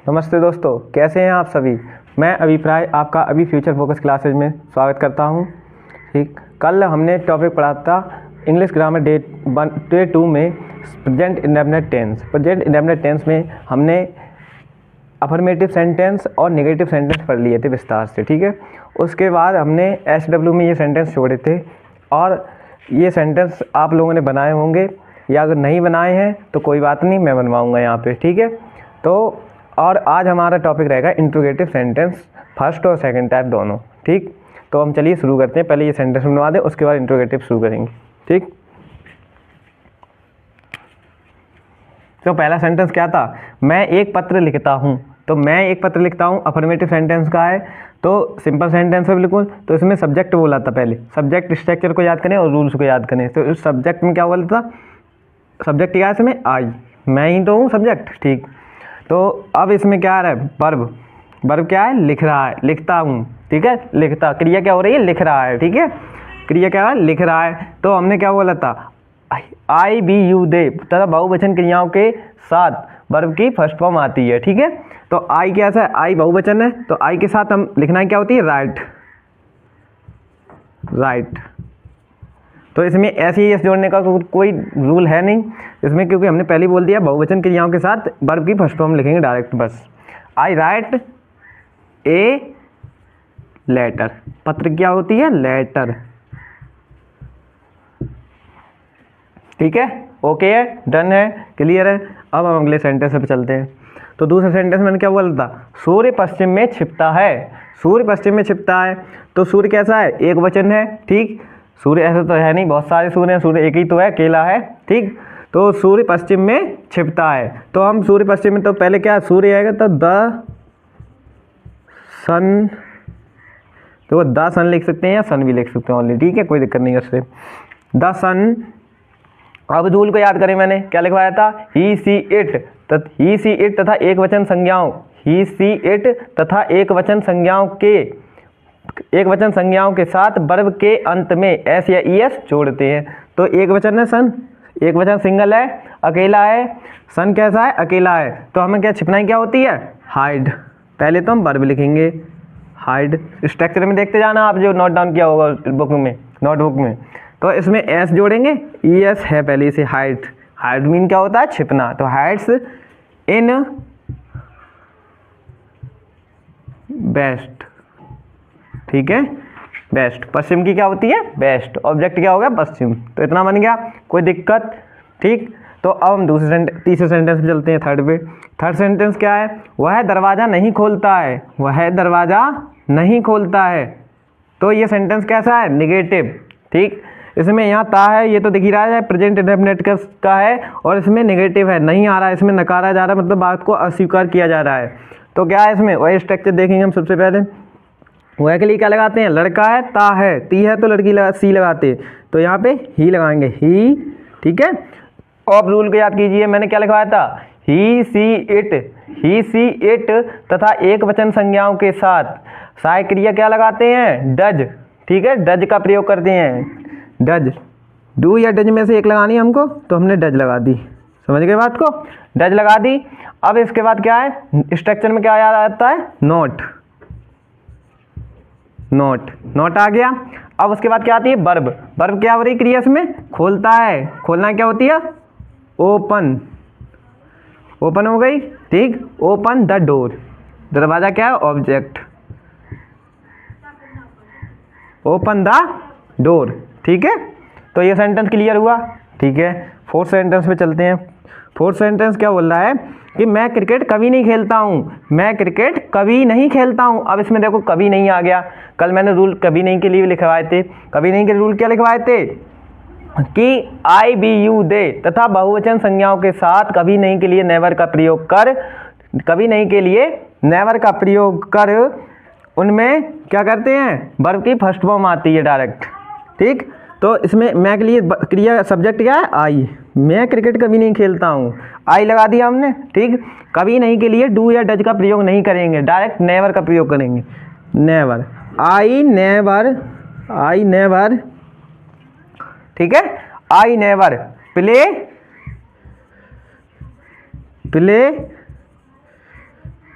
नमस्ते दोस्तों, कैसे हैं आप सभी। मैं अभिप्राय आपका अभी फ्यूचर फोकस क्लासेज में स्वागत करता हूं। ठीक, कल हमने टॉपिक पढ़ा था इंग्लिश ग्रामर डे 2 में present indefinite tense. Present indefinite tense में हमने अफर्मेटिव सेंटेंस और नेगेटिव सेंटेंस पढ़ लिए थे विस्तार से। ठीक है, उसके बाद हमने SW में ये सेंटेंस छोड़े थे और ये सेंटेंस आप लोगों ने बनाए होंगे, या अगर नहीं बनाए हैं तो कोई बात नहीं, मैं बनवाऊँगा यहाँ पे। ठीक है, तो और आज हमारा टॉपिक रहेगा इंट्रोगेटिव सेंटेंस, फर्स्ट और सेकंड टाइप दोनों। ठीक, तो हम चलिए शुरू करते हैं। पहले ये सेंटेंस बनवा दें, उसके बाद इंट्रोगेटिव शुरू करेंगे। ठीक, तो पहला सेंटेंस क्या था, मैं एक पत्र लिखता हूँ। तो मैं एक पत्र लिखता हूँ अफर्मेटिव सेंटेंस का है, तो सिंपल सेंटेंस है बिल्कुल। तो इसमें सब्जेक्ट बोला था, पहले सब्जेक्ट स्ट्रक्चर को याद करें और रूल्स को याद करें। तो इस सब्जेक्ट में क्या बोला था, सब्जेक्ट क्या है इसमें, आई, मैं ही तो हूँ सब्जेक्ट। ठीक, तो अब इसमें क्या आ रहा है, वर्ब। वर्ब क्या है, लिख रहा है, लिखता हूँ। ठीक है, लिखता, क्रिया क्या हो रही है, लिख रहा है। ठीक है, क्रिया क्या है, लिख रहा है। तो हमने क्या बोला था, आई बी यू दे तथा बहुवचन क्रियाओं के साथ वर्ब की फर्स्ट फॉर्म आती है। ठीक है, तो आई कैसा है, आई बहुवचन है, तो आई के साथ हम लिखना है क्या होती है, राइट। राइट, तो इसमें ऐसे ही एस जोड़ने का कोई रूल है नहीं इसमें, क्योंकि हमने पहले ही बोल दिया बहुवचन क्रियाओं के साथ वर्ब की फर्स्ट फॉर्म लिखेंगे डायरेक्ट बस। आई राइट ए लेटर, पत्र क्या होती है, लेटर। ठीक है, ओके है, डन है, क्लियर है। अब हम अगले सेंटेंस पे चलते हैं। तो दूसरे सेंटेंस में मैंने क्या बोला था, सूर्य पश्चिम में छिपता है। सूर्य पश्चिम में छिपता है, तो सूर्य कैसा है, एक वचन है। ठीक, सूर्य ऐसा तो है नहीं, बहुत सारे सूर्य हैं, सूर्य एक ही तो है, अकेला है। ठीक, तो सूर्य पश्चिम में छिपता है, तो हम सूर्य पश्चिम में, तो पहले क्या सूर्य आएगा, तो द सन, तो द सन लिख सकते हैं या सन भी लिख सकते हैं ऑनली। ठीक है, कोई दिक्कत नहीं है उससे, द सन। अब रूल को याद करें, मैंने क्या लिखवाया था, ही see it, he see it तथा एक वचन संज्ञाओं, ही सी इट तथा एक वचन संज्ञाओं के साथ वर्ब के अंत में एस या ईएस जोड़ते हैं। तो एक वचन है सन, एक वचन सिंगल है, अकेला है। सन कैसा है, अकेला है, तो हमें क्या छिपना क्या होती है, हाइड। पहले तो हम वर्ब लिखेंगे हाइड, स्ट्रक्चर में देखते जाना आप, जो नोट डाउन किया होगा बुक में, नोटबुक में। तो इसमें एस जोड़ेंगे, ईएस है पहले से, हाइड। हाइड मीन क्या होता है, छिपना। तो हाइड्स इन बेस्ट। ठीक है, बेस्ट, पश्चिम की क्या होती है, बेस्ट। ऑब्जेक्ट क्या होगा, पश्चिम। तो इतना बन गया, कोई दिक्कत। ठीक, तो अब हम तीसरे सेंटेंस पे चलते हैं, थर्ड पे। थर्ड सेंटेंस क्या है, वह दरवाज़ा नहीं खोलता है। वह दरवाज़ा नहीं खोलता है, तो ये सेंटेंस कैसा है, निगेटिव। ठीक, इसमें यहाँ ता है, ये तो दिख ही रहा है, प्रेजेंट इंडेफिनिट का है, और इसमें नेगेटिव है, नहीं आ रहा है, इसमें नकारा जा रहा है, मतलब बात को अस्वीकार किया जा रहा है। तो क्या है इसमें, वही स्ट्रक्चर देखेंगे हम सबसे पहले। वह के लिए क्या लगाते हैं, लड़का है, ता है, ती है तो लड़की सी लगाते हैं, तो यहाँ पे ही लगाएंगे, ही। ठीक है, और रूल को याद कीजिए, मैंने क्या लिखवाया था, ही see it, he see it तथा एक वचन संज्ञाओं के साथ सहायक क्रिया क्या लगाते हैं, डज। ठीक है, डज का प्रयोग करते हैं, डज। डू या डज में से एक लगानी है हमको, तो हमने डज लगा दी, समझ गए बात को, डज लगा दी। अब इसके बाद क्या है, स्ट्रक्चर में क्या याद आता है, नोट। नोट, नोट आ गया। अब उसके बाद क्या आती है, वर्ब। वर्ब क्या हो रही क्रिया इसमें, खोलता है, खोलना क्या होती है, ओपन। ओपन हो गई। ठीक, ओपन द डोर, दरवाजा क्या है, ऑब्जेक्ट, ओपन द डोर। ठीक है, तो ये सेंटेंस क्लियर हुआ। ठीक है, फोर्थ सेंटेंस पे चलते हैं। फोर्थ सेंटेंस क्या बोल रहा है कि मैं क्रिकेट कभी नहीं खेलता हूँ। मैं क्रिकेट कभी नहीं खेलता हूँ। अब इसमें देखो कभी नहीं आ गया, कल मैंने रूल कभी नहीं के लिए लिखवाए थे। कभी नहीं के रूल क्या लिखवाए थे कि आई बी यू दे तथा बहुवचन संज्ञाओं के साथ कभी नहीं के लिए नेवर का प्रयोग कर, कभी नहीं के लिए नेवर का प्रयोग कर, उनमें क्या करते हैं, वर्ब की फर्स्ट फॉर्म आती है डायरेक्ट। ठीक, तो इसमें मैं के लिए क्रिया सब्जेक्ट क्या है, आई। मैं क्रिकेट कभी नहीं खेलता हूँ, आई लगा दिया हमने। ठीक, कभी नहीं के लिए डू या डज का प्रयोग नहीं करेंगे, डायरेक्ट नेवर का प्रयोग करेंगे, never. I never, I never. ठीक है, I never play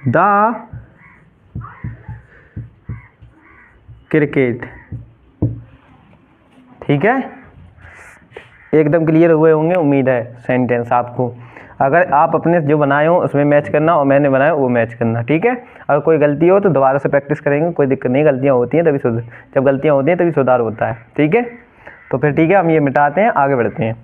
the cricket. ठीक है, एकदम क्लियर हुए होंगे उम्मीद है सेंटेंस आपको। अगर आप अपने जो बनाए हो उसमें मैच करना और मैंने बनाया वो मैच करना। ठीक है, अगर कोई गलती हो तो दोबारा से प्रैक्टिस करेंगे, कोई दिक्कत नहीं। गलतियाँ होती हैं तभी जब गलतियाँ होती हैं तभी सुधार होता है। ठीक है, तो फिर ठीक है, हम ये मिटाते हैं, आगे बढ़ते हैं।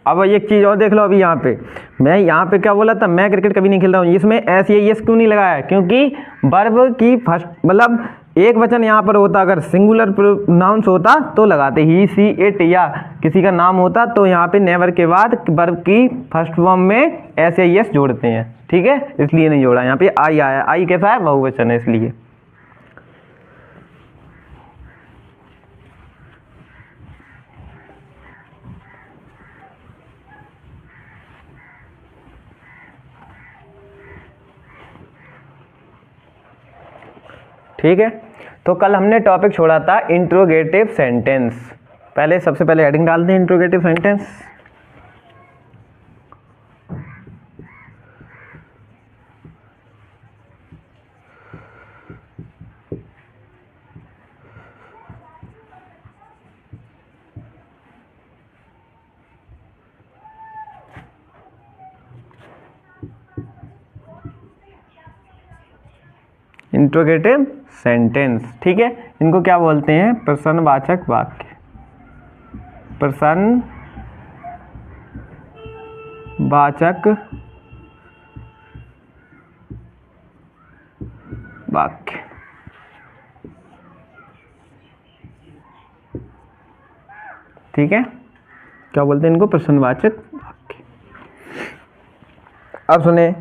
अब एक चीज़ और देख लो, अभी मैं यहाँ पे क्या बोला था, मैं क्रिकेट कभी नहीं खेलता हूँ। इसमें एस या यस क्यों नहीं लगाया, क्योंकि वर्ब की फर्स्ट मतलब एक वचन यहाँ पर होता, अगर सिंगुलर प्रोनाउंस होता तो लगाते, ही सी इट या किसी का नाम होता तो यहाँ पे नेवर के बाद वर्ब की फर्स्ट फॉर्म में एस या यस जोड़ते हैं। ठीक है, इसलिए नहीं जोड़ा। यहाँ पे आई आया, आई कैसा है, बहुवचन है इसलिए। ठीक है, तो कल हमने टॉपिक छोड़ा था इंट्रोगेटिव सेंटेंस। सबसे पहले हेडिंग डालते हैं इंट्रोगेटिव सेंटेंस। इंट्रोगेटिव सेंटेंस, ठीक है, इनको क्या बोलते हैं, प्रश्नवाचक वाक्य। प्रश्नवाचक वाक्य। ठीक है, क्या बोलते हैं इनको, प्रश्नवाचक वाक्य। अब सुने,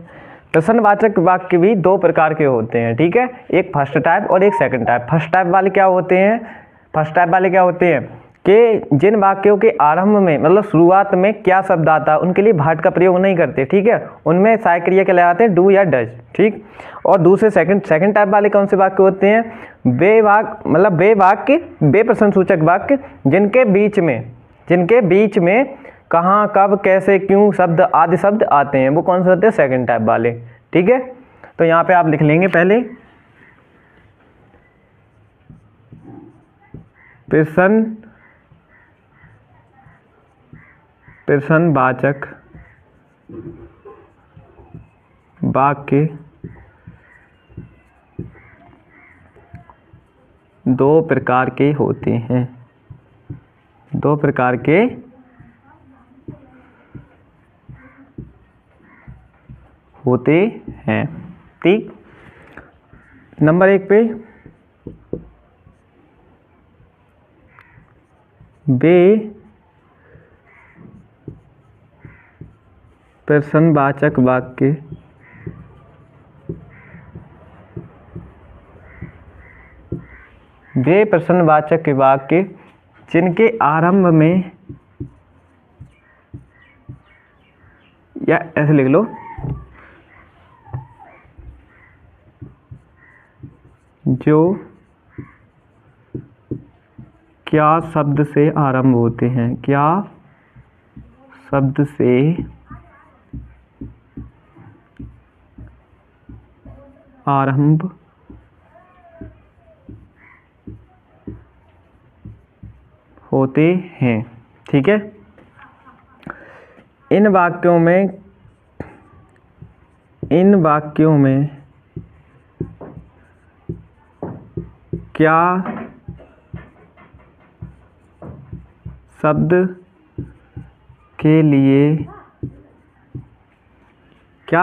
प्रश्नवाचक वाक्य भी दो प्रकार के होते हैं। ठीक है, एक फर्स्ट टाइप और एक सेकंड टाइप। फर्स्ट टाइप वाले क्या होते हैं कि जिन वाक्यों के आरंभ में मतलब शुरुआत में क्या शब्द आता है उनके लिए भाट का प्रयोग नहीं करते। ठीक है, उनमें सहायक क्रिया के लगाते हैं डू या डज। ठीक, और दूसरे सेकंड टाइप वाले कौन से वाक्य होते हैं, वे वाक्य वे प्रश्नसूचक वाक्य जिनके बीच में कहाँ, कब, कैसे, क्यों शब्द आदि शब्द आते हैं, वो कौन से होते हैं, सेकंड टाइप वाले। ठीक है, तो यहाँ पे आप लिख लेंगे पहले प्रश्नवाचक वाक्य दो प्रकार के होते हैं। ठीक, नंबर 1 पे वे प्रश्नवाचक वाक्य जिनके आरंभ में, या ऐसे लिख लो, जो क्या शब्द से आरंभ होते हैं, क्या शब्द से आरंभ होते हैं। ठीक है, इन वाक्यों में क्या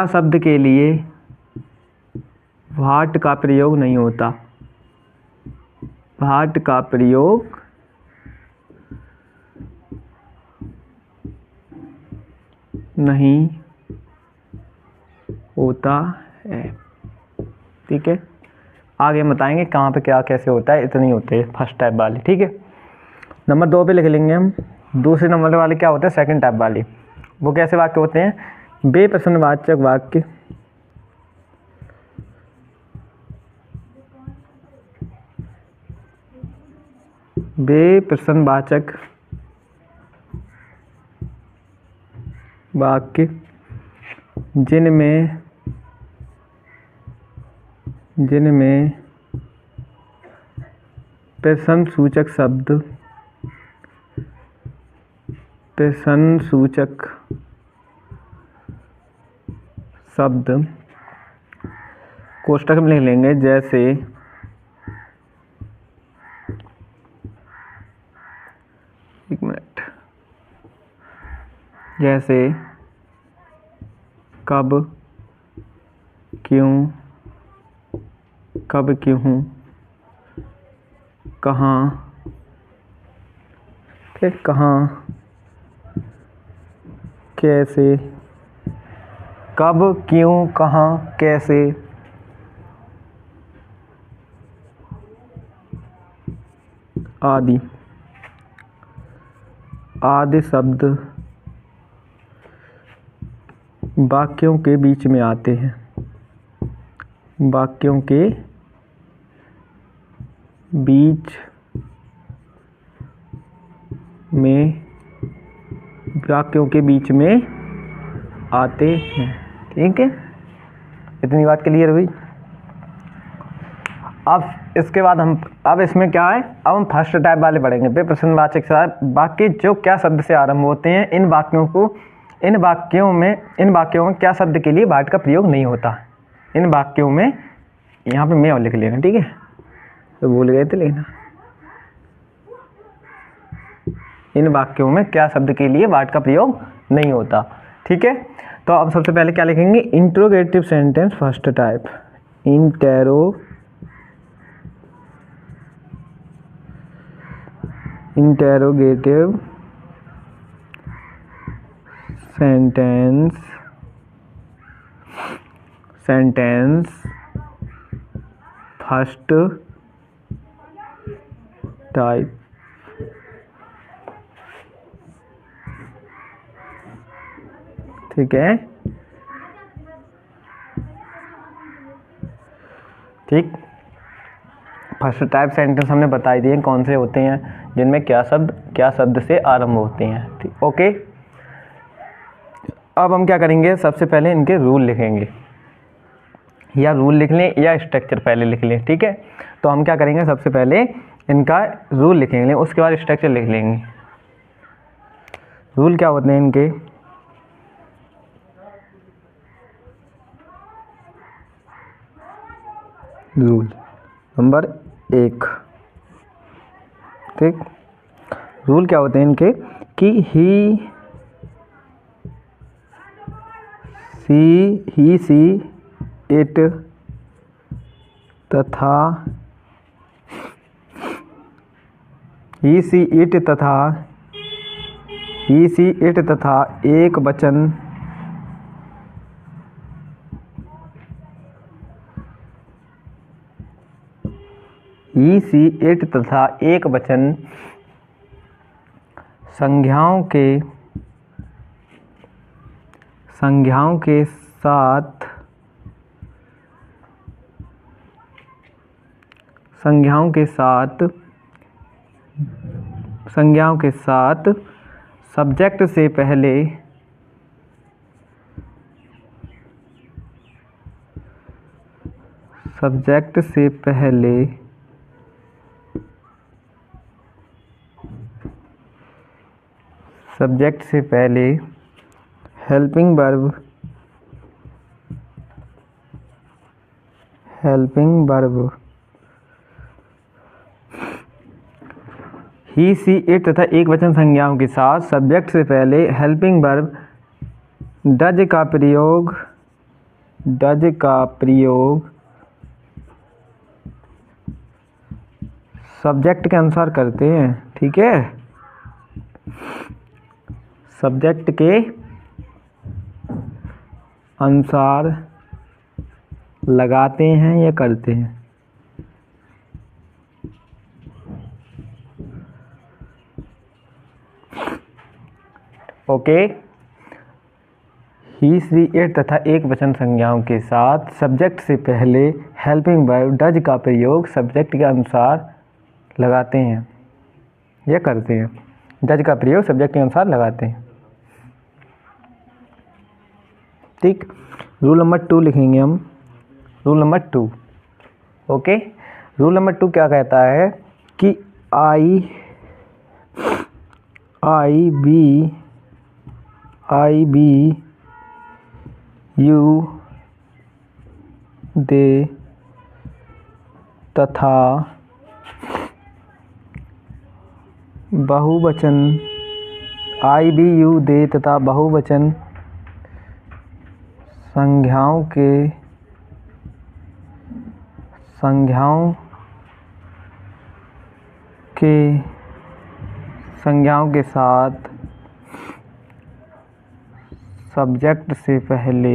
शब्द के लिए भाट का प्रयोग नहीं होता। भाट का प्रयोग नहीं होता है। ठीक है, आगे हम बताएंगे कहाँ पे क्या कैसे होता है, इतने ही होते हैं फर्स्ट टाइप वाले। ठीक है, नंबर 2 पे लिख लेंगे हम। दूसरे नंबर वाले क्या होते हैं, सेकंड टाइप वाले। वो कैसे वाक्य होते हैं, वे प्रश्नवाचक वाक्य वे प्रश्नवाचक वाक्य जिनमें प्रश्नसूचक शब्द कोष्ठक में लिख लेंगे, जैसे एक मिनट, जैसे कब, क्यों, कहाँ, फिर कहाँ, कैसे, कब, क्यों, कहाँ, कैसे, आदि शब्द वाक्यों के बीच में आते हैं। वाक्यों के बीच में आते हैं। ठीक है, इतनी बात क्लियर हुई। अब इसके बाद अब इसमें क्या है, अब हम फर्स्ट टाइप वाले पढ़ेंगे। वे प्रश्नवाचक वाक्य जो क्या शब्द से आरंभ होते हैं। इन वाक्यों में क्या शब्द के लिए वाट का प्रयोग नहीं होता। इन वाक्यों में, यहाँ पे मैं और लिख लेना, ठीक है, तो भूल गए थे लेना। इन वाक्यों में क्या शब्द के लिए वाट का प्रयोग नहीं होता। ठीक है, तो अब सबसे पहले क्या लिखेंगे, interrogative sentence first type. Interrogative sentence first type. ठीक है, ठीक, फर्स्ट टाइप सेंटेंस हमने बता दिए कौन से होते हैं, जिनमें क्या शब्द से आरंभ होते हैं। ठीक, ओके। अब हम क्या करेंगे, सबसे पहले इनके रूल लिखेंगे, या रूल लिख लें या स्ट्रक्चर पहले लिख लें। ठीक है, तो हम क्या करेंगे, सबसे पहले इनका रूल लिखेंगे, उसके बाद स्ट्रक्चर लिख लेंगे। रूल क्या होते हैं इनके, रूल नंबर 1। ठीक, रूल क्या होते हैं इनके कि ही सी इट तथा एक वचन संज्ञाओं के साथ सब्जेक्ट से पहले helping verb he see it तथा एक वचन संज्ञाओं के साथ सब्जेक्ट से पहले हेल्पिंग वर्ब डज का प्रयोग सब्जेक्ट के अनुसार करते हैं। ठीक है, सब्जेक्ट के अनुसार लगाते हैं या करते हैं। ओके, ही सी इट तथा एक वचन संज्ञाओं के साथ सब्जेक्ट से पहले हेल्पिंग वर्ब डज का प्रयोग सब्जेक्ट के अनुसार लगाते हैं। या करते हैं। डज का प्रयोग सब्जेक्ट के अनुसार लगाते हैं। ठीक, रूल नंबर 2 लिखेंगे हम। Rule number 2, okay. Rule number 2 क्या कहता है कि आई बी यू दे तथा बहुवचन आई बी यू दे तथा बहुवचन संज्ञाओं के साथ सब्जेक्ट से पहले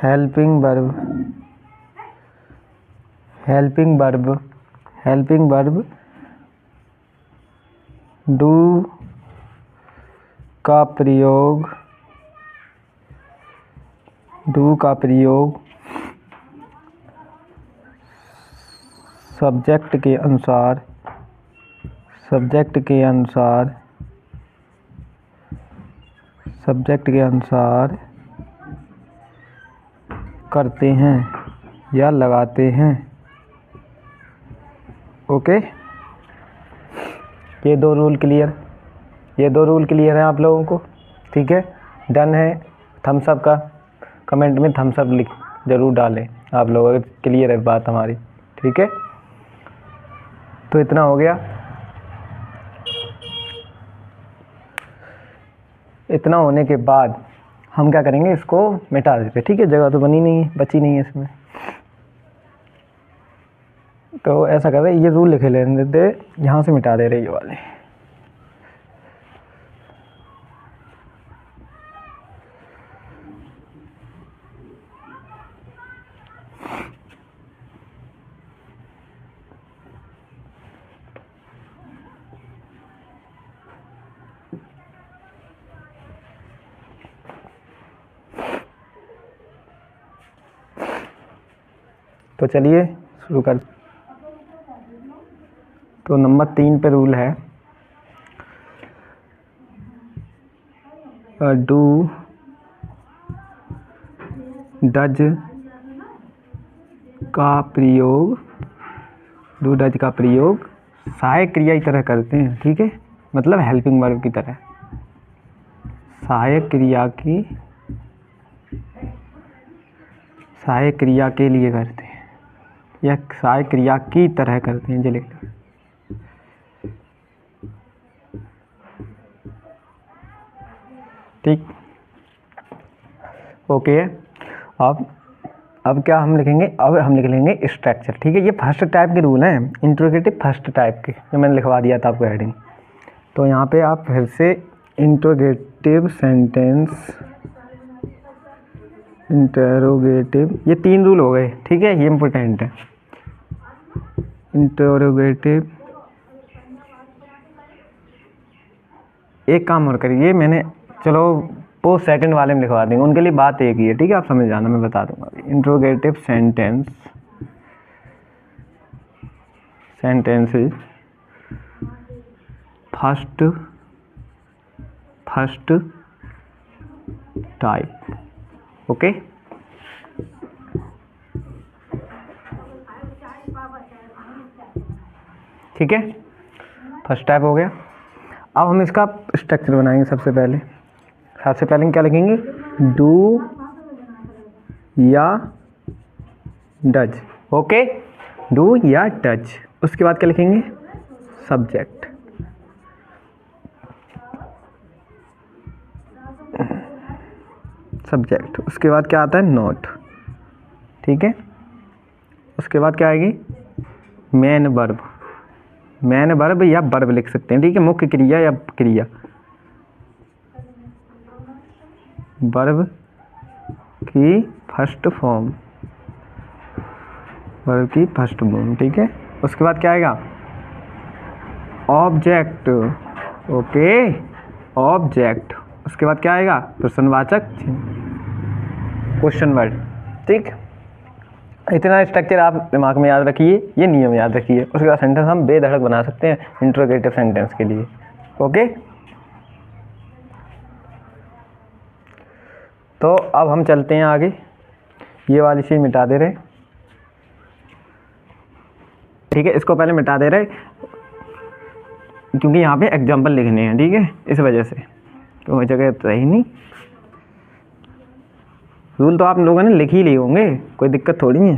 हेल्पिंग वर्ब डू का प्रयोग सब्जेक्ट के अनुसार करते हैं या लगाते हैं। ओके, ये दो रूल क्लियर है आप लोगों को। ठीक है, डन है। थम्स अप का कमेंट में थम्स अप लिख जरूर डालें आप लोग, अगर क्लियर है बात हमारी। ठीक है, तो इतना हो गया। इतना होने के बाद हम क्या करेंगे, इसको मिटा देते। ठीक है, जगह तो बची नहीं है इसमें, तो ऐसा कर रहे ये रूल लिखे लेने दे, यहाँ से मिटा दे रहे ये वाले। तो चलिए शुरू कर। तो नंबर 3 पे रूल है, डू डज का प्रयोग सहायक क्रिया की तरह करते हैं। ठीक है, मतलब हेल्पिंग वर्ब की तरह सहायक क्रिया के लिए करते हैं, या सहायक क्रिया की तरह करते हैं। जो लिख लो। ठीक, ओके। अब क्या हम लिखेंगे, अब हम लिख लेंगे स्ट्रक्चर। ठीक है, ये फर्स्ट टाइप के रूल हैं, इंट्रोगेटिव फर्स्ट टाइप के, जो मैंने लिखवा दिया था आपको हेडिंग। तो यहाँ पे आप फिर से इंट्रोगेटिव सेंटेंस, ये 3 रूल हो गए। ठीक है, ये इम्पोर्टेंट है। इंट्रोगेटिव, एक काम और करिए, मैंने चलो वो सेकंड वाले में लिखवा देंगे, उनके लिए बात एक ही है। ठीक है, आप समझ जाना, मैं बता दूंगा। Interrogative sentences first type. Okay, ठीक है, फर्स्ट टाइप हो गया। अब हम इसका स्ट्रक्चर बनाएंगे। सबसे पहले क्या लिखेंगे, डू या डज। ओके, डू या डज। उसके बाद क्या लिखेंगे, सब्जेक्ट। उसके बाद क्या आता है, नोट। ठीक है, उसके बाद क्या आएगी, मेन वर्ब या वर्ब लिख सकते हैं। ठीक है, मुख्य क्रिया या क्रिया, वर्ब की फर्स्ट फॉर्म। ठीक है, उसके बाद क्या आएगा, ऑब्जेक्ट, ओके, ऑब्जेक्ट। उसके बाद क्या आएगा? प्रश्नवाचक चिन्ह, क्वेश्चन वर्ड। ठीक, इतना स्ट्रक्चर आप दिमाग में याद रखिए, ये नियम याद रखिए। उसके बाद सेंटेंस हम बेधड़क बना सकते हैं इंट्रोगेटिव सेंटेंस के लिए। ओके, तो अब हम चलते हैं आगे। ये वाली चीज़ मिटा दे रहे, ठीक है, इसको पहले मिटा दे रहे क्योंकि यहाँ पे एग्जाम्पल लिखने हैं, ठीक है, इस वजह से। तो वही जगह सही नहीं, रूल तो आप लोगों ने लिख ही लिए होंगे, कोई दिक्कत थोड़ी है।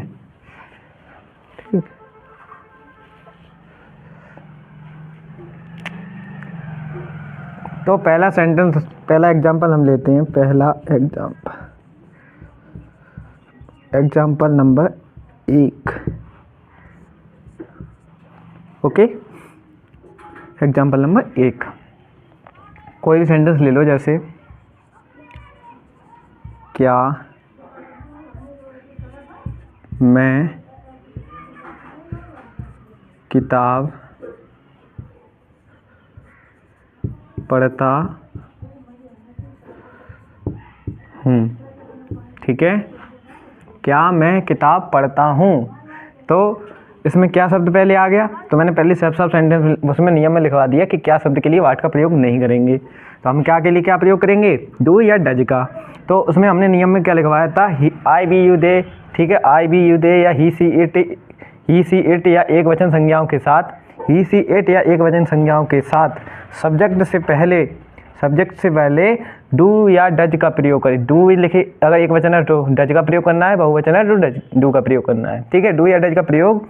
ठीक, तो पहला सेंटेंस, पहला एग्जाम्पल हम लेते हैं। पहला example number 1। Okay, example number 1, कोई भी सेंटेंस ले लो, जैसे क्या मैं किताब पढ़ता हूँ। ठीक है, क्या मैं किताब पढ़ता हूँ, तो इसमें क्या शब्द पहले आ गया? तो मैंने पहले सब सेंटेंस उसमें नियम में लिखवा दिया कि क्या शब्द के लिए वाट का प्रयोग नहीं करेंगे। तो हम क्या के लिए क्या प्रयोग करेंगे? डू या डज का। तो उसमें हमने नियम में क्या लिखवाया था? आई बी यू दे, ठीक है, आई बी यू दे या ही सी इट या एक वचन संज्ञाओं के साथ, ही सी इट या एक वचन संज्ञाओं के साथ सब्जेक्ट से पहले डू या डज का प्रयोग करें। डू लिखे अगर एक वचन है तो डज का प्रयोग करना है, बहुवचन है तो डू का प्रयोग करना है। ठीक है, डू या डज का प्रयोग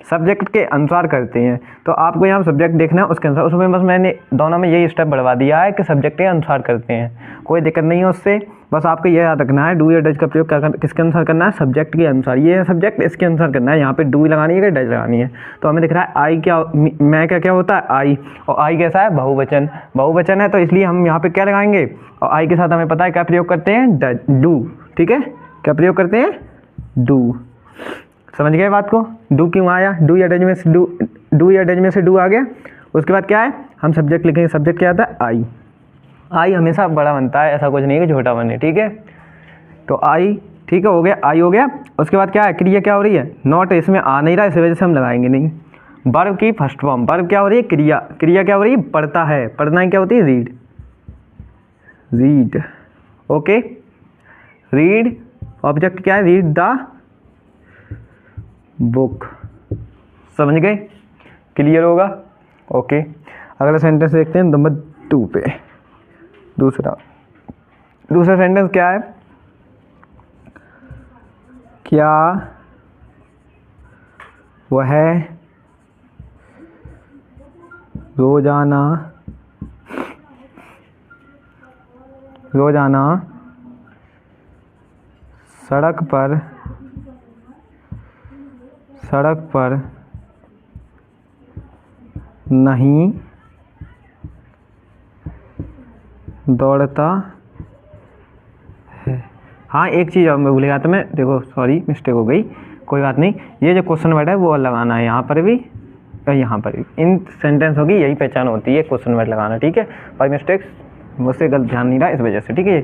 सब्जेक्ट के अनुसार करते हैं। तो आपको यहाँ सब्जेक्ट देखना है उसके अनुसार, उसमें बस मैंने दोनों में यही स्टेप बढ़वा दिया है कि सब्जेक्ट के अनुसार करते हैं, कोई दिक्कत नहीं है उससे। बस आपको यह याद रखना है डू या डज का प्रयोग किसके अनुसार करना है? सब्जेक्ट के अनुसार। ये है सब्जेक्ट, इसके अनुसार करना है। यहाँ पे डू लगानी है कि डज लगानी है। तो हमें दिख रहा है आई क्या, मैं क्या होता है? आई, और आई कैसा है? बहुवचन है, तो इसलिए हम यहाँ पे क्या लगाएंगे? और आई के साथ हमें पता है क्या प्रयोग करते हैं? Does, do. ठीक है, क्या प्रयोग करते हैं? डू। समझ गए बात को? डू क्यों आया? डू या डज में से डू आ गया। उसके बाद क्या है? हम सब्जेक्ट लिखेंगे। सब्जेक्ट क्या आता है? आई। आई हमेशा बड़ा बनता है, ऐसा कुछ नहीं है कि छोटा बने। ठीक है, तो आई, ठीक है, हो गया, आई हो गया। उसके बाद क्या है? क्रिया क्या हो रही है? नॉट, इसमें आ नहीं रहा, इस वजह से हम लगाएंगे नहीं। वर्ब की फर्स्ट फॉर्म, वर्ब क्या हो रही है? क्रिया। क्रिया क्या हो रही है? पढ़ता है। पढ़ना क्या होती है? रीड। Okay, read. ऑब्जेक्ट क्या है? Read the book. समझ गए? क्लियर होगा? ओके, अगला सेंटेंस देखते हैं नंबर 2 पे। दूसरा सेंटेंस क्या है? क्या वह रोजाना सड़क पर नहीं दौड़ता है। हाँ, एक चीज़ और मैं भूल गया था मैं, देखो सॉरी मिस्टेक हो गई, कोई बात नहीं। ये जो क्वेश्चन वर्ड है वो लगाना है यहाँ पर भी और यहाँ पर भी। इन सेंटेंस होगी यही पहचान होती है क्वेश्चन वर्ड लगाना। ठीक है, बाई मिस्टेक मुझसे गलत ध्यान नहीं रहा इस वजह से। ठीक है,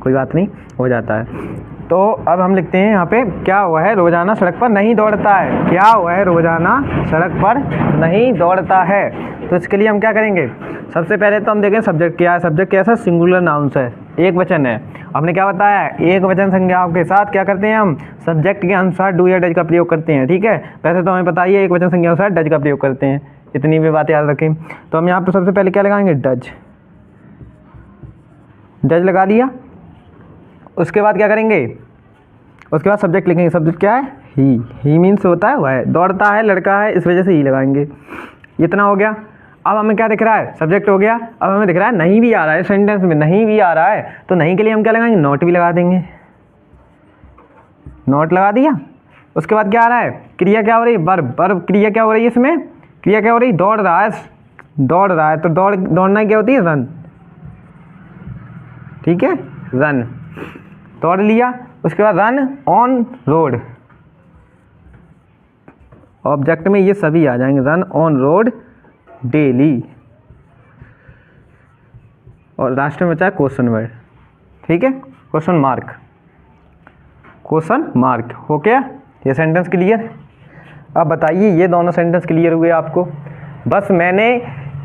कोई बात नहीं, हो जाता है। तो अब हम लिखते हैं यहाँ पे, क्या हुआ है? रोजाना सड़क पर नहीं दौड़ता है। क्या हुआ है? रोजाना सड़क पर नहीं दौड़ता है। तो इसके लिए हम क्या करेंगे? सबसे पहले तो हम देखें सब्जेक्ट क्या है। सब्जेक्ट कैसा? सिंगुलर नाउन्स है, एक वचन है। हमने क्या बताया? एक वचन संज्ञाओं के साथ क्या करते हैं हम? सब्जेक्ट के अनुसार डू या डज का प्रयोग करते हैं। ठीक है, वैसे तो हमें पता ही है एक वचन संज्ञाओं के साथ डज का प्रयोग करते हैं, इतनी भी बात याद रखें। तो हम यहाँ पर सबसे पहले क्या लगाएंगे? डज। डज लगा दिया। उसके बाद क्या करेंगे? उसके बाद सब्जेक्ट लिखेंगे। सब्जेक्ट क्या है? ही मीन्स होता है वह, दौड़ता है, लड़का है, इस वजह से ही लगाएंगे। इतना हो गया। अब हमें क्या दिख रहा है? सब्जेक्ट हो गया। अब हमें दिख रहा है नहीं भी आ रहा है सेंटेंस में, नहीं भी आ रहा है, तो नहीं के लिए हम क्या लगाएंगे? नॉट भी लगा देंगे। नॉट लगा दिया। उसके बाद क्या आ रहा है? क्रिया क्या हो रही है? वर्ब। वर्ब क्रिया क्या हो रही है इसमें? क्रिया क्या हो रही है? दौड़ रहा है, तो दौड़ना क्या होती है? रन। ठीक है, रन, दौड़ लिया। उसके बाद रन ऑन रोड। ऑब्जेक्ट में ये सभी आ जाएंगे, रन ऑन रोड, डेली, और लास्ट में बचा है क्वेश्चन वर्ड, ठीक है, क्वेश्चन मार्क, क्वेश्चन मार्क हो गया। ये सेंटेंस क्लियर। अब बताइए ये दोनों सेंटेंस क्लियर हुए आपको। बस मैंने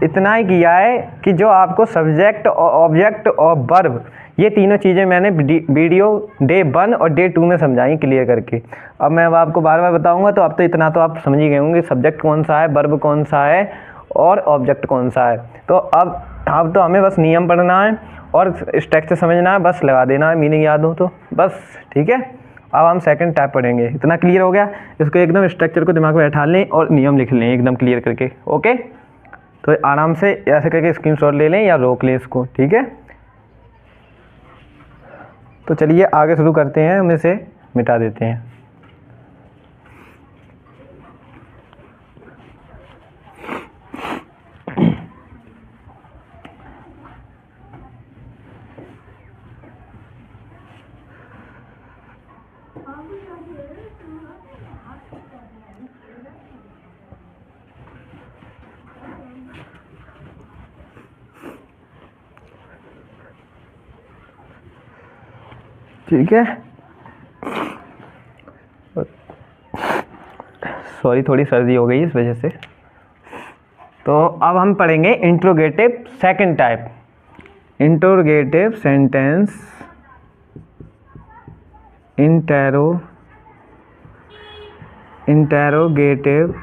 इतना ही किया है कि जो आपको सब्जेक्ट और ऑब्जेक्ट और वर्ब ये तीनों चीज़ें मैंने वीडियो डे 1 और डे 2 में समझाई क्लियर करके। अब मैं अब आपको बार बार बताऊंगा, तो अब तो इतना तो आप समझ ही गए होंगे सब्जेक्ट कौन सा है, वर्ब कौन सा है और ऑब्जेक्ट कौन सा है। तो अब तो हमें बस नियम पढ़ना है और स्ट्रक्चर समझना है, बस लगा देना है, मीनिंग याद हो तो बस, ठीक है। अब हम सेकंड टाइप पढ़ेंगे। इतना क्लियर हो गया, इसको एकदम स्ट्रक्चर को दिमाग में बैठा लें और नियम लिख लें एकदम क्लियर करके, ओके। तो आराम से ऐसे करके स्क्रीनशॉट ले लें या रोक लें इसको, ठीक है। तो चलिए आगे शुरू करते हैं, हम इसे मिटा देते हैं। ठीक है, सॉरी थोड़ी सर्दी हो गई इस वजह से। तो अब हम पढ़ेंगे interrogative second type, interrogative sentence, interrogative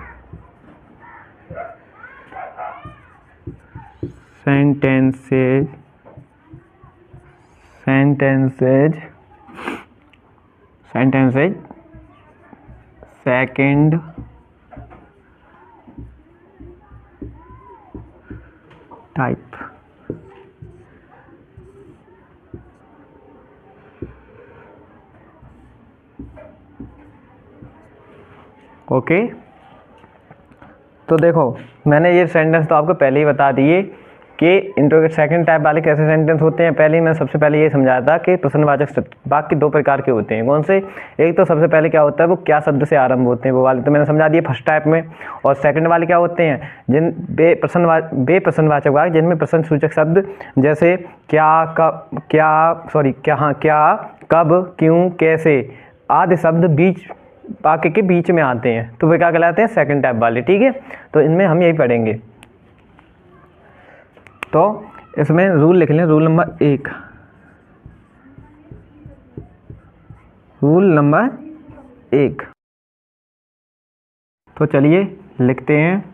sentences second type. Okay, तो देखो मैंने ये सेंटेंस तो आपको पहले ही बता दिए कि इंट्रोगेटिव सेकंड टाइप वाले कैसे सेंटेंस होते हैं। पहले मैं सबसे पहले ये समझाया था कि प्रश्नवाचक वाक्य दो प्रकार के होते हैं। कौन से? एक तो सबसे पहले क्या होता है, वो क्या शब्द से आरंभ होते हैं वो वाले, तो मैंने समझा दिए फर्स्ट टाइप में। और सेकंड वाले क्या होते हैं, जिन बेप्रश्नवाचक वाक्य जिनमें प्रश्न सूचक शब्द जैसे क्या, कब, क्या, कब, क्यों, कैसे आदि शब्द बीच वाक्य के बीच में आते हैं, तो वे क्या कहलाते हैं, सेकंड टाइप वाले, ठीक है। तो इनमें हम यही पढ़ेंगे। तो इसमें रूल लिख लें, रूल नंबर 1, रूल नंबर 1। तो चलिए लिखते हैं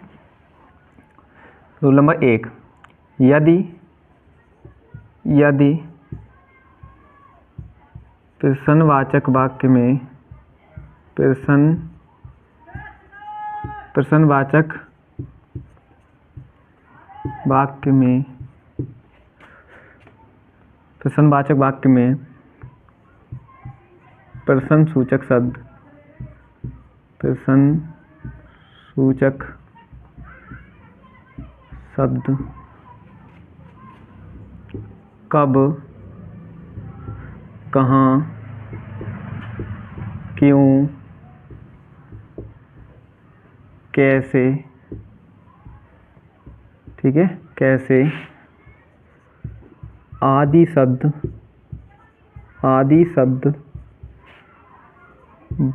रूल नंबर 1। यदि प्रश्नवाचक वाक्य में प्रश्नवाचक वाक्य में प्रश्न सूचक शब्द कब, कहाँ, क्यों, कैसे, ठीक है, कैसे आदि शब्द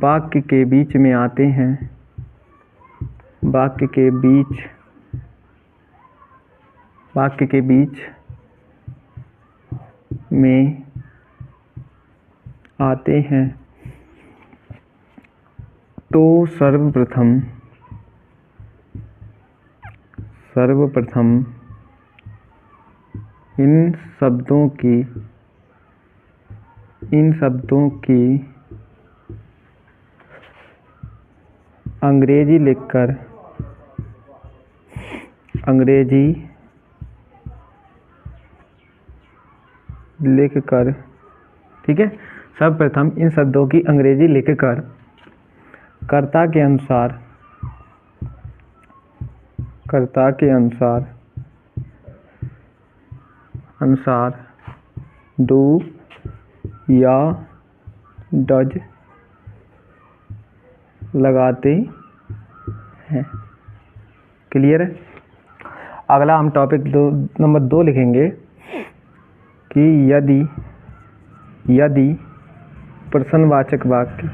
वाक्य के बीच में आते हैं, वाक्य के बीच में आते हैं, तो सर्वप्रथम इन शब्दों की अंग्रेजी लिखकर ठीक है, सर्वप्रथम इन शब्दों की अंग्रेजी लिखकर कर्ता के अनुसार डू या डज लगाते हैं। क्लियर है? अगला हम टॉपिक नंबर 2 लिखेंगे कि यदि प्रश्नवाचक वाक्य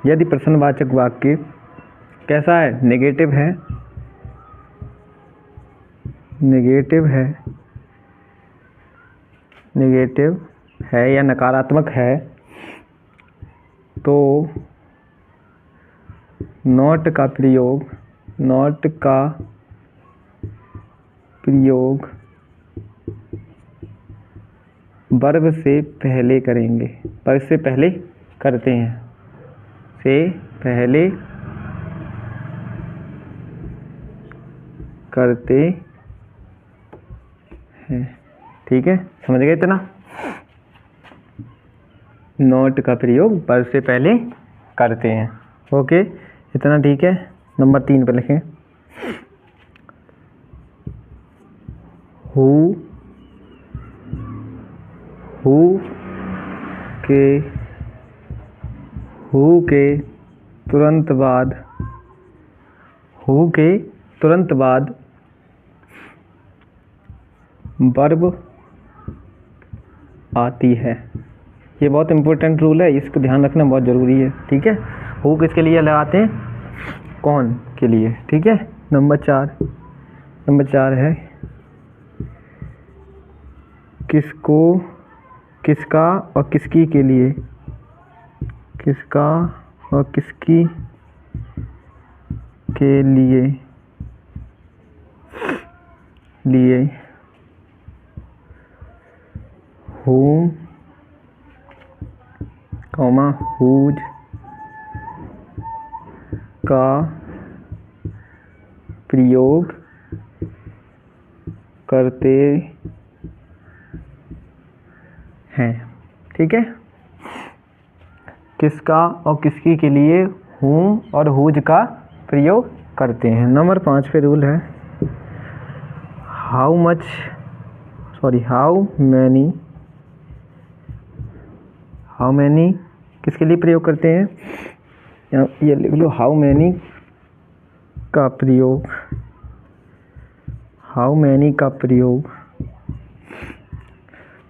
यदि प्रश्नवाचक वाक्य कैसा है, नेगेटिव है या नकारात्मक है, तो नॉट का प्रयोग वर्ब से पहले करेंगे, वर्ब से पहले करते हैं, से पहले करते हैं। ठीक है, समझ गए इतना? नॉट का प्रयोग वर्ब से पहले करते हैं। ओके, इतना ठीक है। नंबर 3 पे लिखें, हु के तुरंत बाद वर्ब आती है। ये बहुत इंपॉर्टेंट रूल है, इसको ध्यान रखना बहुत ज़रूरी है। ठीक है, हु किसके लिए लगाते हैं, कौन के लिए। ठीक है, नंबर 4 है किसको, किसका और किसकी के लिए, किसका और किसकी के लिए whom, whose का प्रयोग करते हैं। ठीक है, किसका और किसकी के लिए whom और whose का प्रयोग करते हैं। नंबर 5 पे रूल है, हाउ मैनी किसके लिए प्रयोग करते हैं, ये लिख लो, हाउ मैनी का प्रयोग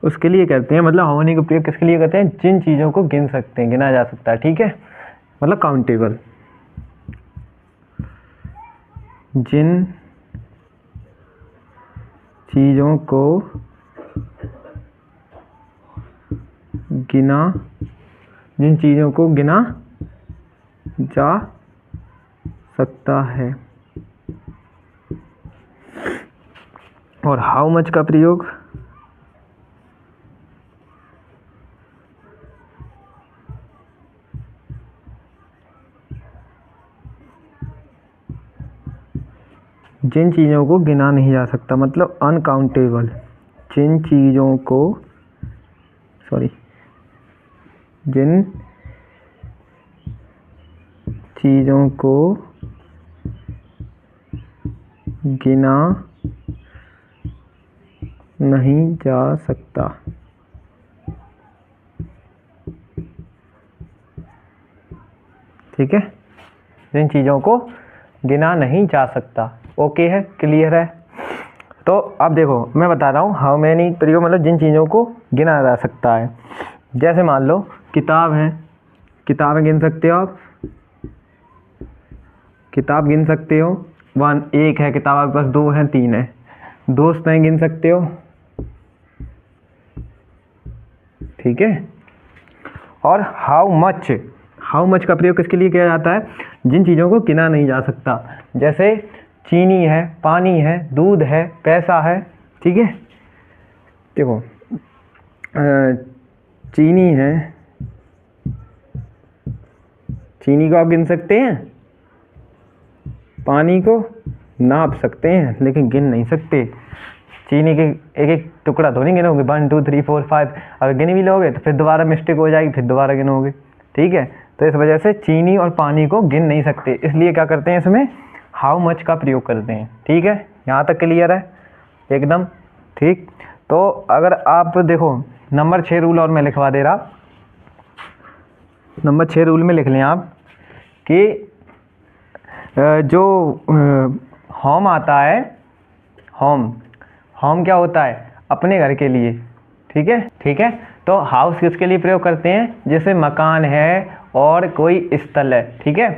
उसके लिए करते हैं, मतलब हाउ मैनी का प्रयोग किसके लिए करते हैं, जिन चीज़ों को गिन सकते हैं, गिना जा सकता है। ठीक है, मतलब काउंटेबल, जिन चीज़ों को गिना जा सकता है। और हाउ मच का प्रयोग जिन चीज़ों को गिना नहीं जा सकता, मतलब अनकाउंटेबल, जिन चीज़ों को गिना नहीं जा सकता। ठीक है, जिन चीज़ों को गिना नहीं जा सकता। ओके है, क्लियर है? तो अब देखो मैं बता रहा हूँ, हाउ मैनी प्रयोग मतलब जिन चीज़ों को गिना जा सकता है। जैसे मान लो किताब है, किताबें गिन सकते हो आप, किताब गिन सकते हो, 1 है किताब आपके पास, 2 है, 3 है। दोस्त हैं, गिन सकते हो। ठीक है, और हाउ मच का प्रयोग किसके लिए किया जाता है, जिन चीज़ों को गिना नहीं जा सकता। जैसे चीनी है, पानी है, दूध है, पैसा है। ठीक है, देखो चीनी है, चीनी को आप गिन सकते हैं, पानी को नाप सकते हैं लेकिन गिन नहीं सकते। चीनी के एक एक टुकड़ा तो नहीं गिनोगे, 1 2 3 4 5, अगर गिन भी लोगे तो फिर दोबारा मिस्टेक हो जाएगी, फिर दोबारा गिनोगे। ठीक है, तो इस वजह से चीनी और पानी को गिन नहीं सकते, इसलिए क्या करते हैं, इसमें हाउ मच का प्रयोग करते हैं। ठीक है, यहाँ तक क्लियर है एकदम? ठीक, तो अगर आप देखो नंबर 6 रूल और मैं लिखवा दे रहा, नंबर 6 रूल में लिख लें आप कि जो होम आता है, होम क्या होता है? अपने घर के लिए। ठीक है, ठीक है। तो हाउस किसके लिए प्रयोग करते हैं? जैसे मकान है और कोई स्थल है, ठीक है,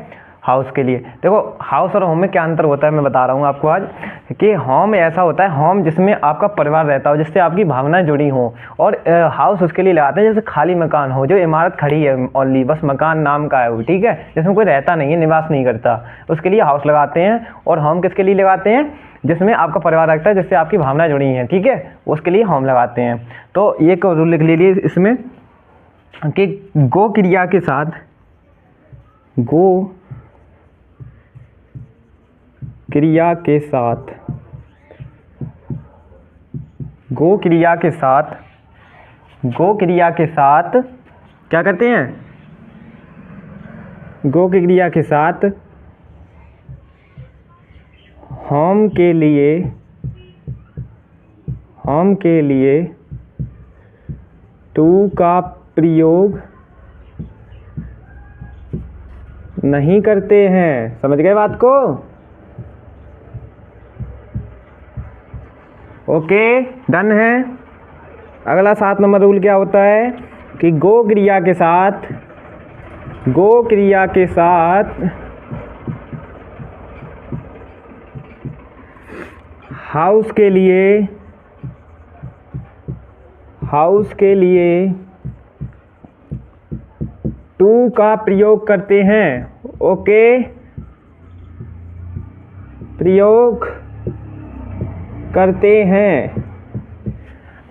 हाउस के लिए। देखो हाउस और होम में क्या अंतर होता है मैं बता रहा हूँ आपको आज, कि होम ऐसा होता है, होम जिसमें आपका परिवार रहता हो, जिससे आपकी भावनाएं जुड़ी हों, और हाउस उसके लिए लगाते हैं जैसे खाली मकान हो, जो इमारत खड़ी है ओनली, बस मकान नाम का है वो, ठीक है, जिसमें कोई रहता नहीं है, निवास नहीं करता, उसके लिए हाउस लगाते हैं। और होम किसके लिए लगाते हैं? जिसमें आपका परिवार रहता है, जिससे आपकी भावनाएं जुड़ी हैं, ठीक है, उसके लिए होम लगाते हैं। तो ये रूल लिख लीजिए इसमें कि गो क्रिया के साथ, गो क्रिया के साथ, गो क्रिया के साथ, गो क्रिया के साथ क्या करते हैं? गो की क्रिया के साथ होम के लिए टू का प्रयोग नहीं करते हैं। समझ गए बात को? ओके, डन है। अगला 7 नंबर रूल क्या होता है कि गो क्रिया के साथ, गो क्रिया के साथ हाउस के लिए टू का प्रयोग करते हैं। ओके, प्रयोग करते हैं।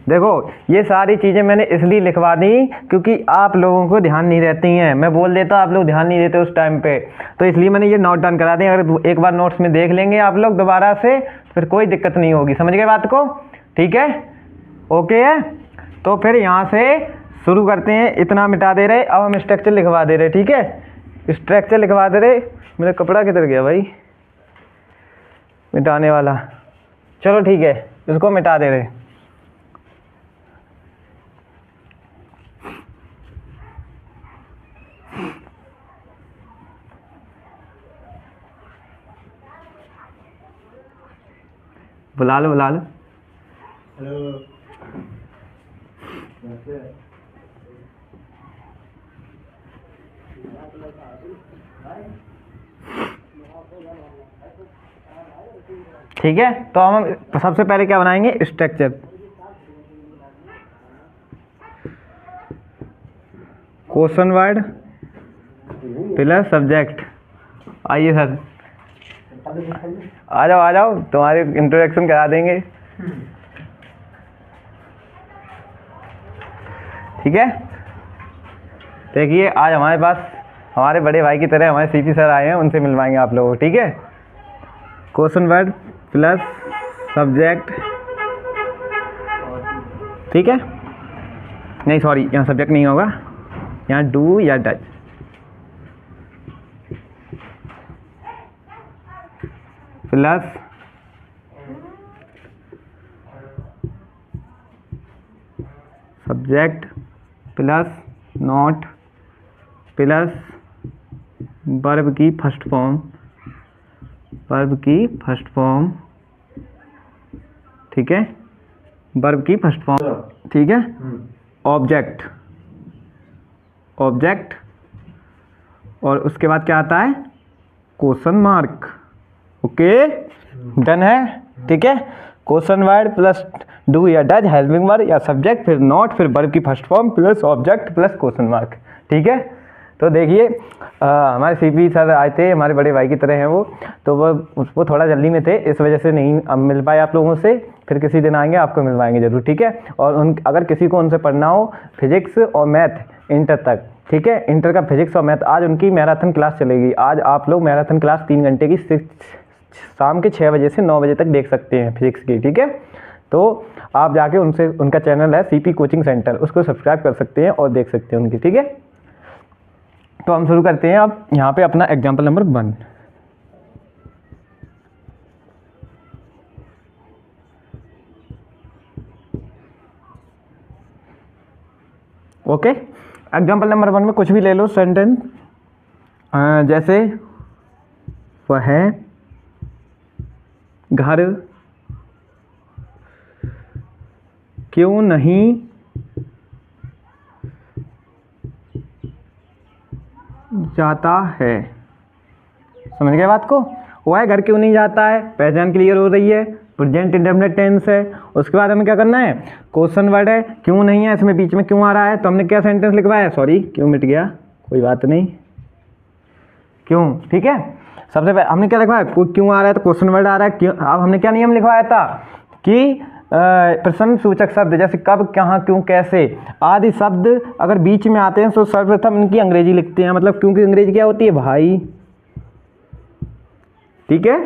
देखो ये सारी चीज़ें मैंने इसलिए लिखवा दी क्योंकि आप लोगों को ध्यान नहीं रहती हैं, मैं बोल देता आप लोग ध्यान नहीं देते उस टाइम पे, तो इसलिए मैंने ये नोट डाउन करा दी। अगर एक बार नोट्स में देख लेंगे आप लोग दोबारा से, फिर कोई दिक्कत नहीं होगी। समझ गए बात को? ठीक है, ओके है। तो फिर यहाँ से शुरू करते हैं। इतना मिटा दे रहे, अब हम स्ट्रक्चर लिखवा दे रहे, ठीक है, स्ट्रक्चर लिखवा दे रहे। मेरा कपड़ा किधर गया भाई मिटाने वाला? चलो ठीक है, इसको मिटा दे रहे। बुला लो बुला लो। हेलो, ठीक है, तो हम सबसे पहले क्या बनाएंगे? Structure. Question word plus subject. आइए सर, आ जाओ तुम्हारे इंट्रोडक्शन करा देंगे। ठीक है, देखिए आज हमारे पास हमारे बड़े भाई की तरह हमारे सीपी सर आए हैं, उनसे मिलवाएंगे आप लोगों को। ठीक है, क्वेश्चन वर्ड प्लस सब्जेक्ट, ठीक है, नहीं सॉरी यहाँ सब्जेक्ट नहीं होगा, यहाँ डू या does. Plus subject plus not plus verb की फर्स्ट फॉर्म, वर्ब की फर्स्ट फॉर्म, ठीक है, वर्ब की फर्स्ट फॉर्म, ठीक है, ऑब्जेक्ट, ऑब्जेक्ट, और उसके बाद क्या आता है? Question mark. ओके, डन है। ठीक है, क्वेश्चन वर्ड प्लस डू या डज, हेल्पिंग वर्ड या सब्जेक्ट, फिर नॉट, फिर वर्ब की first form plus object plus question mark. ठीक है, तो देखिए हमारे सीपी सर आए थे, हमारे बड़े भाई की तरह हैं वो, तो वो थोड़ा जल्दी में थे, इस वजह से नहीं अब मिल पाए आप लोगों से। फिर किसी दिन आएंगे, आपको मिलवाएंगे जरूर। ठीक है, और अगर किसी को उनसे पढ़ना हो फिजिक्स और मैथ इंटर तक, ठीक है, इंटर का फिजिक्स और मैथ, आज उनकी मैराथन क्लास चलेगी। आज आप लोग मैराथन क्लास 3 घंटे की शाम के 6 बजे से 9 बजे तक देख सकते हैं फिजिक्स की। ठीक है, तो आप जाके उनसे, उनका चैनल है सीपी कोचिंग सेंटर, उसको सब्सक्राइब कर सकते हैं और देख सकते हैं उनकी। ठीक है, तो हम शुरू करते हैं अब यहाँ पे अपना example number 1। Okay, example number 1 में कुछ भी ले लो सेंटेंस, जैसे वह घर क्यों नहीं जाता है। समझ गए बात को? वह घर क्यों नहीं जाता है, पहचान क्लियर हो रही है, प्रेजेंट इंडेफिनिट टेंस है। उसके बाद हमें क्या करना है, क्वेश्चन वर्ड है, क्यों नहीं है, इसमें बीच में क्यों आ रहा है, तो हमने क्या सेंटेंस लिखवाया, सॉरी क्यों मिट गया, कोई बात नहीं, क्यों, ठीक है। सबसे पहले हमने क्या लिखवाया, क्यों आ रहा है तो क्वेश्चन वर्ड आ रहा है, क्यों। अब हमने क्या नियम लिखवाया था कि प्रश्न सूचक शब्द जैसे कब, कहाँ, क्यों, कैसे आदि शब्द अगर बीच में आते हैं तो सर्वप्रथम इनकी अंग्रेजी लिखते हैं, मतलब क्योंकि अंग्रेजी क्या होती है, भाई, ठीक है,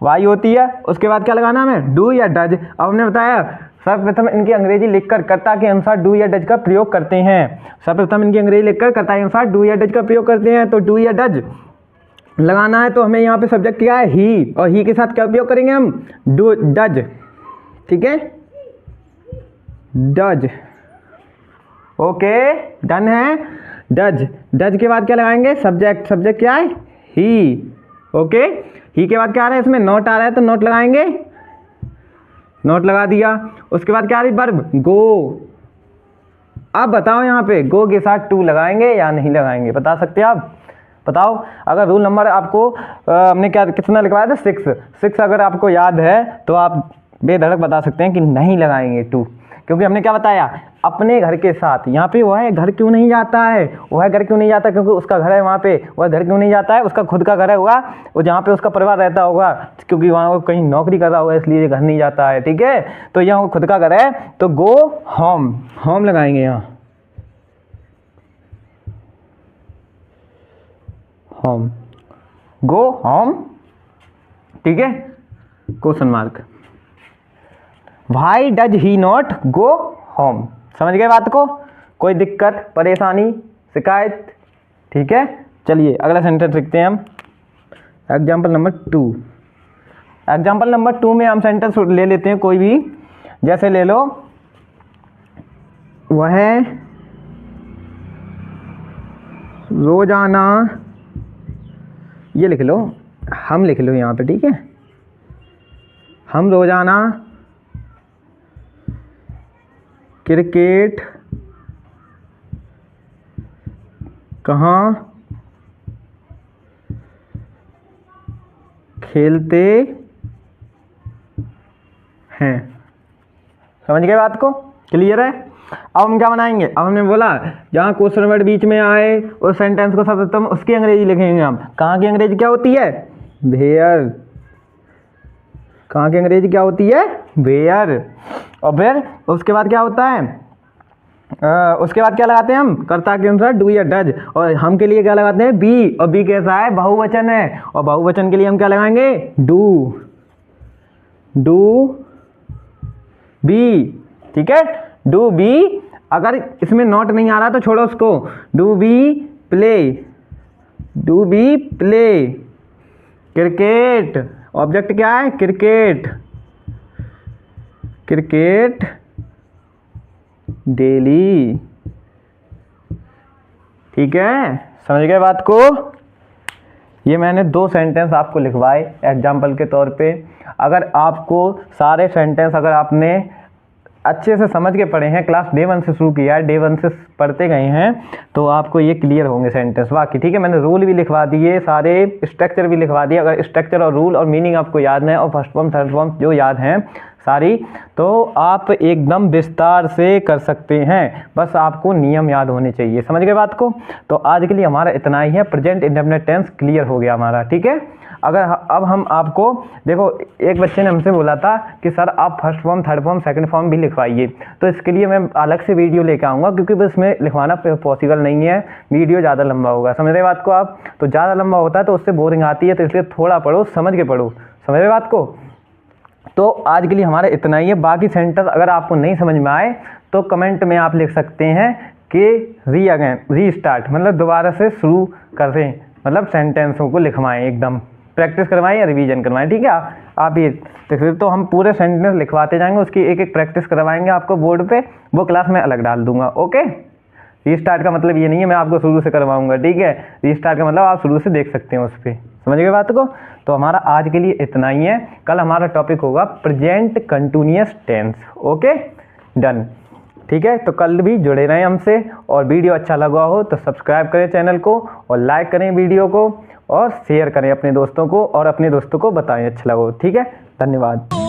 वाई होती है। उसके बाद क्या लगाना हमें, डू या डज। अब हमने बताया सर्वप्रथम इनकी अंग्रेजी लिखकर कर्ता के अनुसार डू या डज का प्रयोग करते हैं। सर्वप्रथम इनकी अंग्रेजी लिखकर कर्ता के अनुसार डू या डज का प्रयोग करते हैं, तो डू या डज लगाना है। तो हमें यहाँ पे सब्जेक्ट क्या है, ही, और ही के साथ क्या उपयोग करेंगे हम, डू, डज, ठीक है, डज, ओके, डन है। डज, डज के बाद क्या लगाएंगे, सब्जेक्ट, सब्जेक्ट क्या है, ही, ओके। ही के बाद क्या आ रहा है, इसमें नोट आ रहा है तो नोट लगाएंगे, नोट लगा दिया। उसके बाद क्या आ रही, वर्ब, गो। अब बताओ यहाँ पे गो के साथ टू लगाएंगे या नहीं लगाएंगे, बता सकते हैं आप, बताओ। अगर रूल नंबर आपको हमने क्या कितना लिखवाया था, 6 अगर आपको याद है तो आप बेधड़क बता सकते हैं कि नहीं लगाएंगे टू, क्योंकि हमने क्या बताया, अपने घर के साथ। यहाँ पे वह घर क्यों नहीं जाता है, वह घर क्यों नहीं जाता, क्योंकि उसका घर है वहाँ पे, वह घर क्यों नहीं जाता है, उसका खुद का घर है होगा, वो जहाँ पे उसका परिवार रहता होगा, क्योंकि वहाँ वो कहीं नौकरी कर रहा होगा इसलिए ये घर नहीं जाता है, ठीक है। तो यहाँ वो खुद का घर है, तो गो होम, होम लगाएंगे यहाँ, होम, गो होम, ठीक है, question mark. Why does he not go home. समझ गए बात को, कोई दिक्कत, परेशानी, शिकायत, ठीक है। चलिए अगला सेंटेंस लिखते हैं हम, एग्जाम्पल नंबर 2। एग्जाम्पल नंबर 2 में हम सेंटेंस ले लेते हैं कोई भी, जैसे ले लो, वह रोजाना, ये लिख लो, हम लिख लो यहाँ पे, ठीक है, हम रोजाना क्रिकेट कहाँ खेलते हैं। समझ गए बात को, क्लियर है। अब हम क्या बनाएंगे, अब हमने बोला जहाँ क्वेश्चन वर्ड बीच में आए उस सेंटेंस को सर्वप्रथम उसकी अंग्रेजी लिखेंगे हम। कहाँ की अंग्रेजी क्या होती है, वेयर। कहाँ की अंग्रेजी क्या होती है, वेयर। और फिर उसके बाद क्या होता है, उसके बाद क्या लगाते हैं हम, कर्ता के अनुसार डू या डज। और हम के लिए क्या लगाते हैं, बी, और बी कैसा है, बहुवचन है, और बहुवचन के लिए हम क्या लगाएंगे, डू, डू बी, ठीक है, डू बी। अगर इसमें नॉट नहीं आ रहा तो छोड़ो उसको, do be play, do be play cricket. Object क्या है, क्रिकेट, क्रिकेट डेली, ठीक है। समझ गए बात को। ये मैंने 2 सेंटेंस आपको लिखवाए एग्जाम्पल के तौर पे। अगर आपको सारे सेंटेंस अगर आपने अच्छे से समझ के पढ़े हैं, क्लास डे 1 से शुरू किया है, डे 1 से पढ़ते गए हैं, तो आपको ये क्लियर होंगे सेंटेंस बाकी, ठीक है। मैंने रूल भी लिखवा दिए, सारे स्ट्रक्चर भी लिखवा दिए। अगर स्ट्रक्चर और रूल और मीनिंग आपको याद है और फर्स्ट फॉर्म थर्ड फॉर्म जो याद हैं सारी, तो आप एकदम विस्तार से कर सकते हैं, बस आपको नियम याद होने चाहिए। समझ गए बात को। तो आज के लिए हमारा इतना ही है, प्रेजेंट इंडेफिनिट टेंस क्लियर हो गया हमारा, ठीक है। अगर अब हम आपको देखो, एक बच्चे ने हमसे बोला था कि सर आप first form third form second form भी लिखवाइए, तो इसके लिए मैं अलग से वीडियो लेकर आऊँगा, क्योंकि बस में लिखवाना पॉसिबल नहीं है, वीडियो ज़्यादा लंबा होगा। समझ रहे बात को आप, तो ज़्यादा लंबा होता है तो उससे बोरिंग आती है, तो इसलिए थोड़ा पढ़ो, समझ के पढ़ो। समझ रहे बात को। तो आज के लिए हमारा इतना ही है। बाकी सेंटेंस अगर आपको नहीं समझ में आए तो कमेंट में आप लिख सकते हैं कि री अगेन, रीस्टार्ट, मतलब दोबारा से शुरू करें, मतलब सेंटेंसों को लिखवाएं, एकदम प्रैक्टिस करवाएं या रिवीजन करवाएं, ठीक है। आप ये तो हम पूरे सेंटेंस लिखवाते जाएंगे, उसकी एक एक प्रैक्टिस करवाएंगे आपको बोर्ड पे, वो क्लास में अलग डाल दूंगा, ओके। रीस्टार्ट का मतलब ये नहीं है मैं आपको शुरू से करवाऊंगा, ठीक है। रीस्टार्ट का मतलब आप शुरू से देख सकते हैं उस पर, समझ गए बात को। तो हमारा आज के लिए इतना ही है। कल हमारा टॉपिक होगा present continuous tense. Okay done, ठीक है। तो कल भी जुड़े रहें हमसे, और वीडियो अच्छा लगा हो तो सब्सक्राइब करें चैनल को, और लाइक करें वीडियो को, और शेयर करें अपने दोस्तों को, और अपने दोस्तों को बताएं अच्छा लगा हो, ठीक है। धन्यवाद।